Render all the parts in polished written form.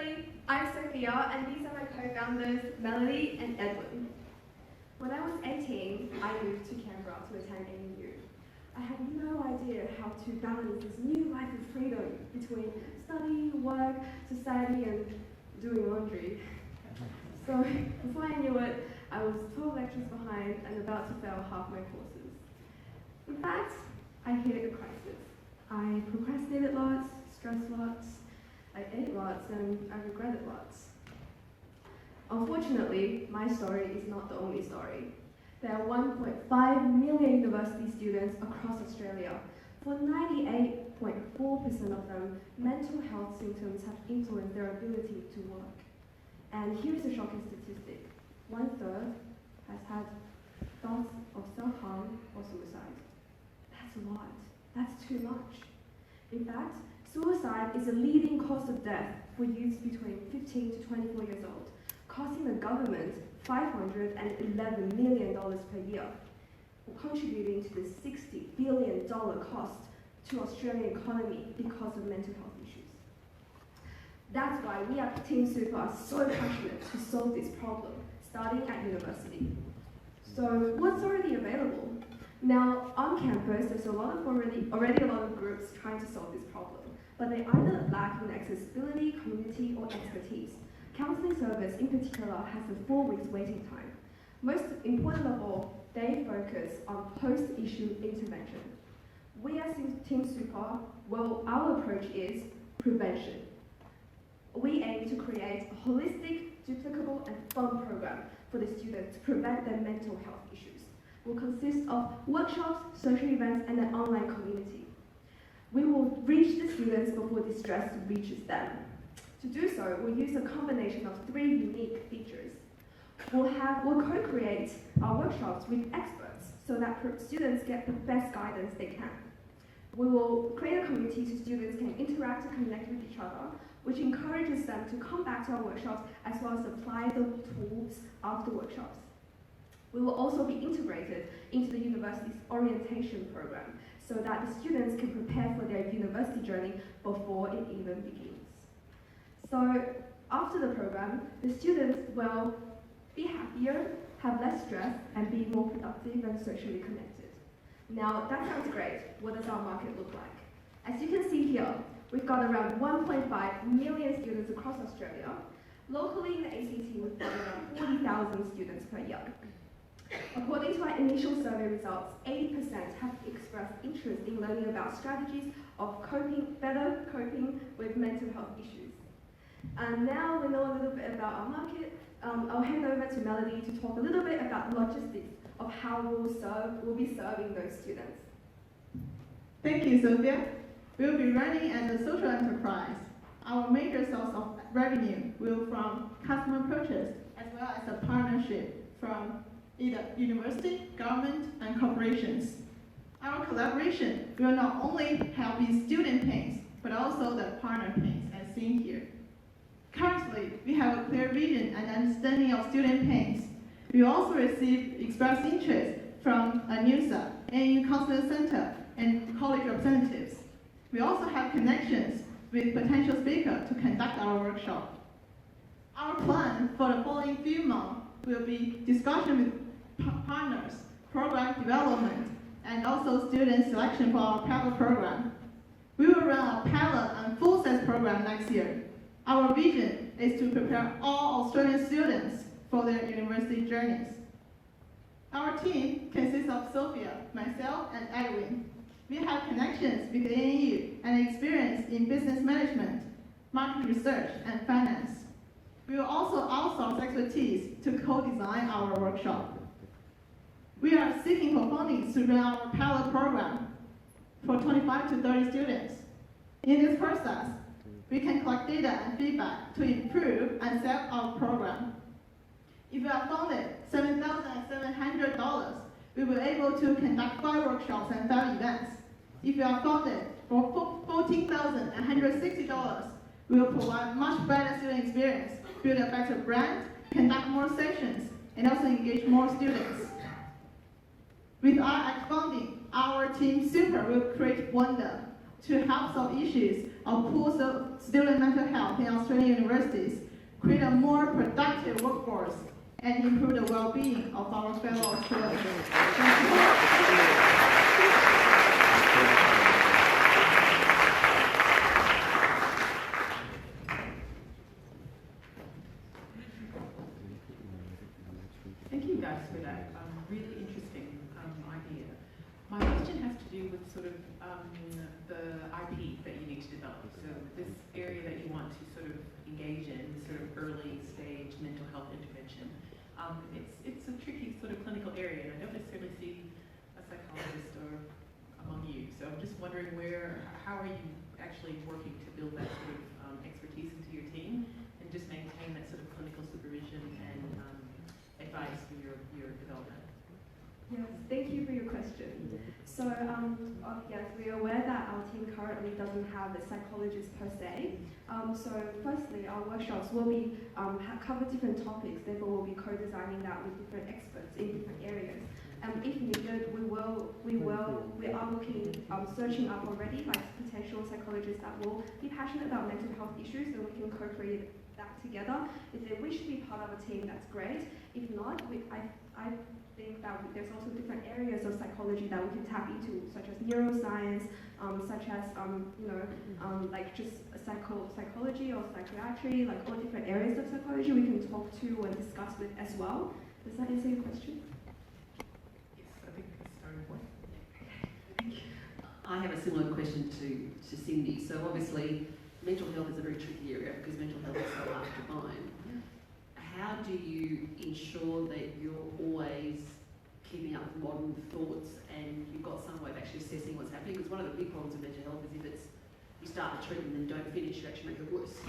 everybody, I'm Sophia and these are my co-founders Melody and Edwin. When I was 18, I moved to Canberra to attend ANU. I had no idea how to balance this new life of freedom between study, work, society and doing laundry. So before I knew it, I was 12 lectures behind and about to fail half my courses. In fact, I hit a crisis. I procrastinated lots, stressed lots, I ate lots, and I regretted lots. Unfortunately, my story is not the only story. There are 1.5 million university students across Australia. For 98.4% of them, mental health symptoms have influenced their ability to work. And here's a shocking statistic. 1/3 has had thoughts of self-harm or suicide. That's a lot. That's too much. In fact, suicide is a leading cause of death for youths between 15 to 24 years old, costing the government $511 million per year, contributing to the $60 billion cost to Australian economy because of mental health issues. That's why we at Team Super are so passionate to solve this problem, starting at university. So what's already available? Now, on campus, there's already a lot of groups trying to solve this problem, but they either lack in accessibility, community, or expertise. Counselling service, in particular, has a 4 weeks waiting time. Most important of all, they focus on post-issue intervention. We as Team Super, well, our approach is prevention. We aim to create a holistic, duplicable, and fun program for the students to prevent their mental health issues. Will consist of workshops, social events, and an online community. We will reach the students before distress reaches them. To do so, we'll use a combination of 3 unique features. We'll co-create our workshops with experts so that students get the best guidance they can. We will create a community so students can interact and connect with each other, which encourages them to come back to our workshops as well as apply the tools after workshops. We will also be integrated into the university's orientation program so that the students can prepare for their university journey before it even begins. So after the program, the students will be happier, have less stress, and be more productive and socially connected. Now, that sounds great. What does our market look like? As you can see here, we've got around 1.5 million students across Australia. Locally in the ACT, we've got around 40,000 students per year. According to our initial survey results, 80% have expressed interest in learning about strategies of better coping with mental health issues. And now we know a little bit about our market. I'll hand over to Melody to talk a little bit about the logistics of how we'll be serving those students. Thank you, Sophia. We'll be running as a social enterprise. Our major source of revenue will from customer purchase as well as a partnership from either university, government, and corporations. Our collaboration will not only help with student pains, but also the partner pains, as seen here. Currently, we have a clear vision and understanding of student pains. We also receive express interest from ANUSA, ANU Counselor Center, and college representatives. We also have connections with potential speakers to conduct our workshop. Our plan for the following few months will be discussion with partners, program development, and also student selection for our pilot program. We will run a pilot and full-size program next year. Our vision is to prepare all Australian students for their university journeys. Our team consists of Sophia, myself, and Edwin. We have connections with ANU and experience in business management, market research, and finance. We will also outsource expertise to co-design our workshop. We are seeking for funding to run our pilot program for 25 to 30 students. In this process, we can collect data and feedback to improve and sell our program. If we are funded $7,700, we will be able to conduct 5 workshops and 5 events. If we are funded for $14,160, we will provide much better student experience, build a better brand, conduct more sessions, and also engage more students. With our funding, our Team Super will create wonder to help solve issues of poor student mental health help in Australian universities create a more productive workforce and improve the well-being of our fellow Australians. Thank you guys for that really interesting idea. My question has to do with sort of the IP that you need to develop. So this area that you want to sort of engage in, this sort of early stage mental health intervention, it's a tricky sort of clinical area, and I don't necessarily see a psychologist or among you. So I'm just wondering how are you actually working to build that sort of expertise into your team and just maintain that sort of clinical supervision and advice for your development? Yes, thank you for your question. So, yes, we are aware that our team currently doesn't have a psychologist per se. So, firstly, our workshops will be cover different topics. Therefore, we'll be co-designing that with different experts in different areas. If needed, we are looking, searching up already, like potential psychologists that will be passionate about mental health issues, and we can co-create that together. If they wish to be part of a team, that's great. If not, I think that there's also different areas of psychology that we can tap into, such as neuroscience, such as like just psychology or psychiatry, like all different areas of psychology we can talk to and discuss with as well. Does that answer your question? Yes, I think that's very important. I have a similar question to Cindy. So obviously, mental health is a very tricky area because mental health is so hard to find. How do you ensure that you're always keeping up with modern thoughts and you've got some way of actually assessing what's happening? Because one of the big problems with mental health is if you start the treatment and then don't finish, you actually make it worse.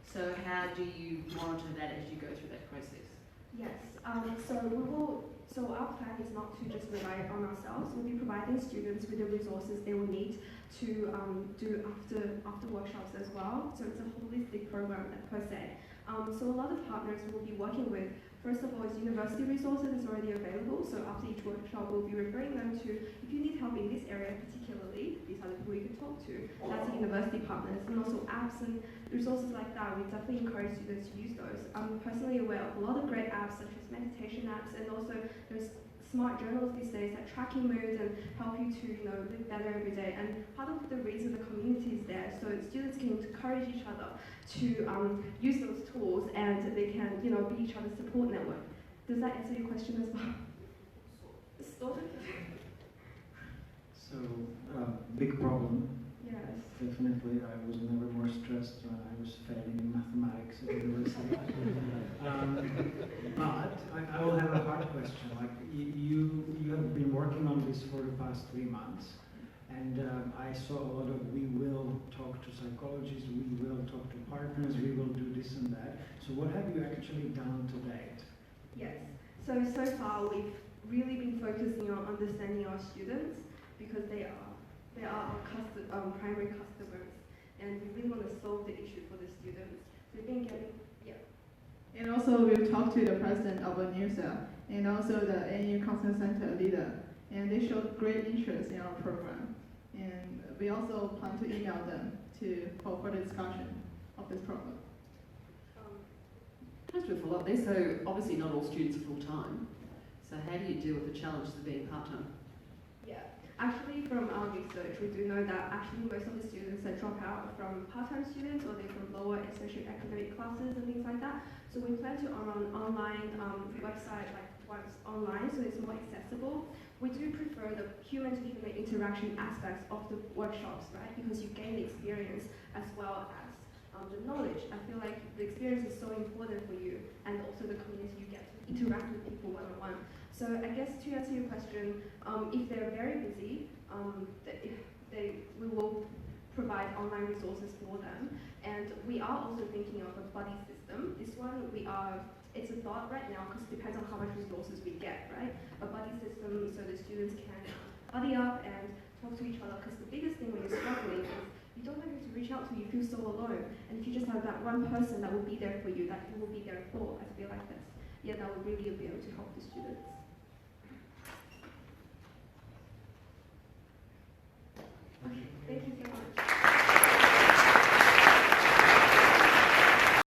So how do you monitor that as you go through that process? Yes, so our plan is not to just rely on ourselves. We'll be providing students with the resources they will need to do after workshops as well. So it's a holistic program per se. So a lot of partners we'll be working with, first of all, is university resources is already available. So after each workshop, we'll be referring them to, if you need help in this area particularly, these are the people you can talk to. That's the university partners. And also apps and resources like that, we definitely encourage students to use those. I'm personally aware of a lot of great apps such as meditation apps, and also there's smart journals these days that track your mood and help you to live better every day. And part of the reason the community is there, so students can encourage each other to use those tools, and they can be each other's support network. Does that answer your question as well? Sort of. So big problem. Yes. Definitely, I was never more stressed when I was failing in mathematics at university. But I will have a hard question. Like you have been working on this for the past 3 months, and I saw a lot of we will talk to psychologists, we will talk to partners, we will do this and that. So what have you actually done to date? Yes. So far we've really been focusing on understanding our students, because they are our primary customers, and we really want to solve the issue for the students. So we've been getting, And also we've talked to the president of NUSA and also the NU Counseling Center leader, and they showed great interest in our program. And we also plan to email them for further discussion of this program. Just to follow up there, so obviously not all students are full-time. So how do you deal with the challenges of being part-time? Yeah. Actually, from our research, we do know that actually most of the students that drop out are from part-time students, or they're from lower socioeconomic classes and things like that. So we plan to run an online website, like once online, so it's more accessible. We do prefer the human-to-human interaction aspects of the workshops, right? Because you gain the experience as well as the knowledge. I feel like the experience is so important for you, and also the community, you get to interact with people one-on-one. So I guess to answer your question, if they're very busy, we will provide online resources for them. And we are also thinking of a buddy system. This one, it's a thought right now, because it depends on how much resources we get, right? A buddy system so the students can buddy up and talk to each other, because the biggest thing when you're struggling is you don't know who to reach out to, you feel so alone. And if you just have that one person that will be there for you, that you will be there for, I feel like that will really be able to help the students. Okay, thank you so much.